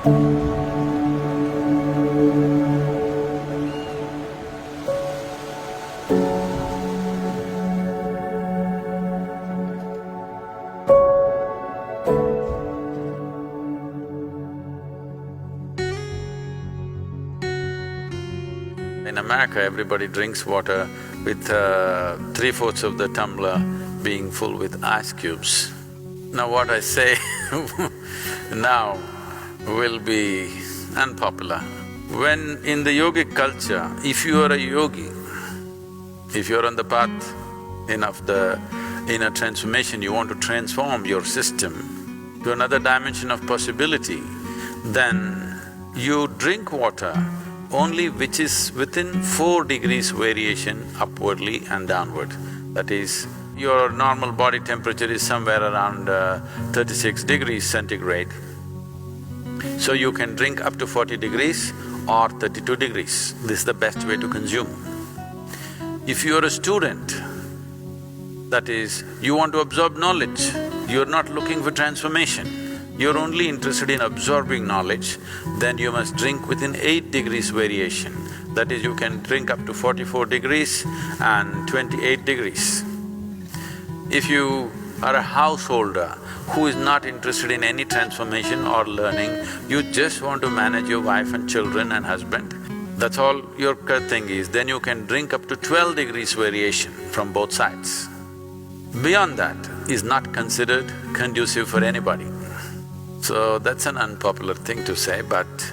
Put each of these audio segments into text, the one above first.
In America, everybody drinks water with 3/4 of the tumbler being full with ice cubes. Now what I say now will be unpopular. When in the yogic culture, if you are a yogi, if you're on the path of the inner transformation, you want to transform your system to another dimension of possibility, then you drink water only which is within 4 degrees variation upwardly and downward. That is, your normal body temperature is somewhere around 36 degrees centigrade. So you can drink up to 40 degrees or 32 degrees. This is the best way to consume. If you're a student, that is, you want to absorb knowledge, you're not looking for transformation, you're only interested in absorbing knowledge, then you must drink within 8 degrees variation. That is, you can drink up to 44 degrees and 28 degrees. If you are a householder who is not interested in any transformation or learning, you just want to manage your wife and children and husband, that's all your thing is, then you can drink up to 12 degrees variation from both sides. Beyond that is not considered conducive for anybody. So that's an unpopular thing to say, but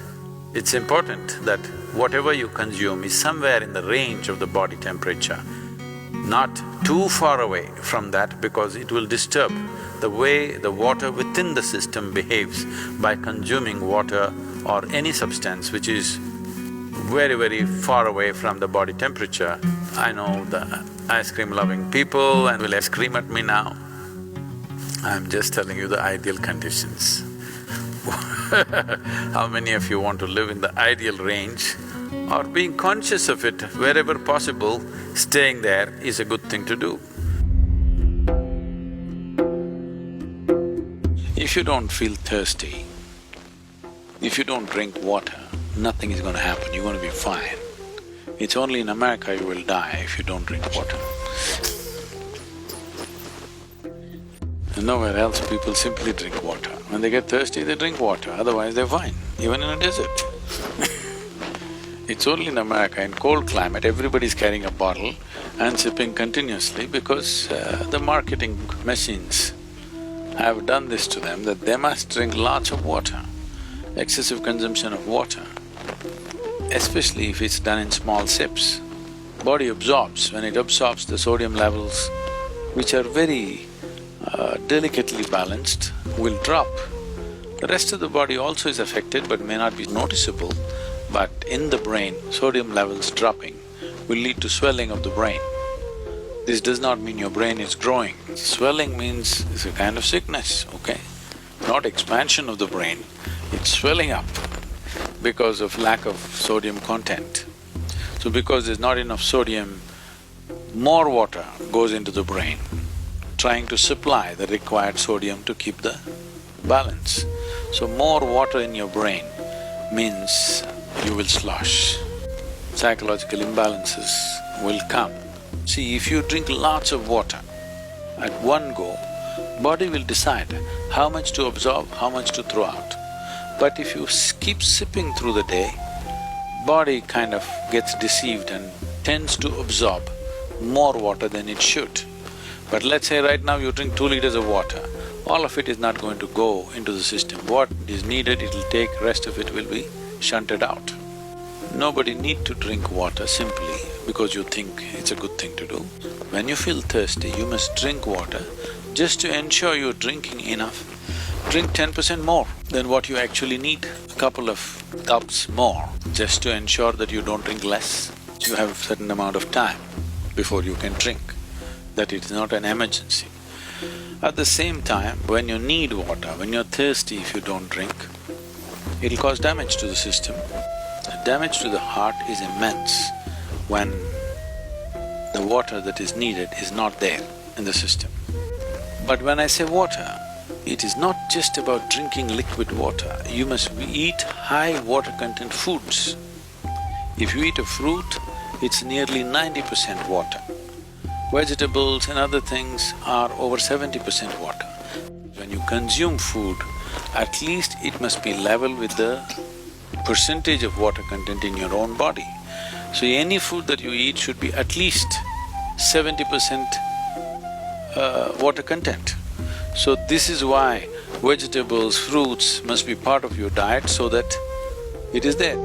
it's important that whatever you consume is somewhere in the range of the body temperature, not too far away from that, because it will disturb the way the water within the system behaves by consuming water or any substance which is very, very far away from the body temperature. I know the ice cream loving people and will scream at me now. I'm just telling you the ideal conditions. How many of you want to live in the ideal range? Or being conscious of it wherever possible, staying there is a good thing to do. If you don't feel thirsty, if you don't drink water, nothing is going to happen, you're going to be fine. It's only in America you will die if you don't drink water. And nowhere else people simply drink water. When they get thirsty, they drink water, otherwise they're fine, even in a desert. It's only in America, in cold climate, everybody's carrying a bottle and sipping continuously because the marketing machines have done this to them, that they must drink lots of water. Excessive consumption of water, especially if it's done in small sips, body absorbs. When it absorbs, the sodium levels, which are very delicately balanced, will drop. The rest of the body also is affected but may not be noticeable, but in the brain, sodium levels dropping will lead to swelling of the brain. This does not mean your brain is growing. Swelling means it's a kind of sickness, okay? Not expansion of the brain, it's swelling up because of lack of sodium content. So because there's not enough sodium, more water goes into the brain, trying to supply the required sodium to keep the balance. So more water in your brain means you will slosh. Psychological imbalances will come. See, if you drink lots of water at one go, body will decide how much to absorb, how much to throw out. But if you keep sipping through the day, body kind of gets deceived and tends to absorb more water than it should. But let's say right now you drink 2 liters of water, all of it is not going to go into the system. What is needed, it'll take, rest of it will be shunted out. Nobody need to drink water simply because you think it's a good thing to do. When you feel thirsty, you must drink water just to ensure you're drinking enough. Drink 10% more than what you actually need, a couple of cups more, just to ensure that you don't drink less. You have a certain amount of time before you can drink, that it's not an emergency. At the same time, when you need water, when you're thirsty, if you don't drink, it'll cause damage to the system. The damage to the heart is immense when the water that is needed is not there in the system. But when I say water, It is not just about drinking liquid water, you must eat high water content foods. If you eat a fruit, it's nearly 90% water. Vegetables and other things are over 70% water. When you consume food, at least it must be level with the percentage of water content in your own body. So any food that you eat should be at least 70% water content. So this is why vegetables, fruits must be part of your diet so that it is there.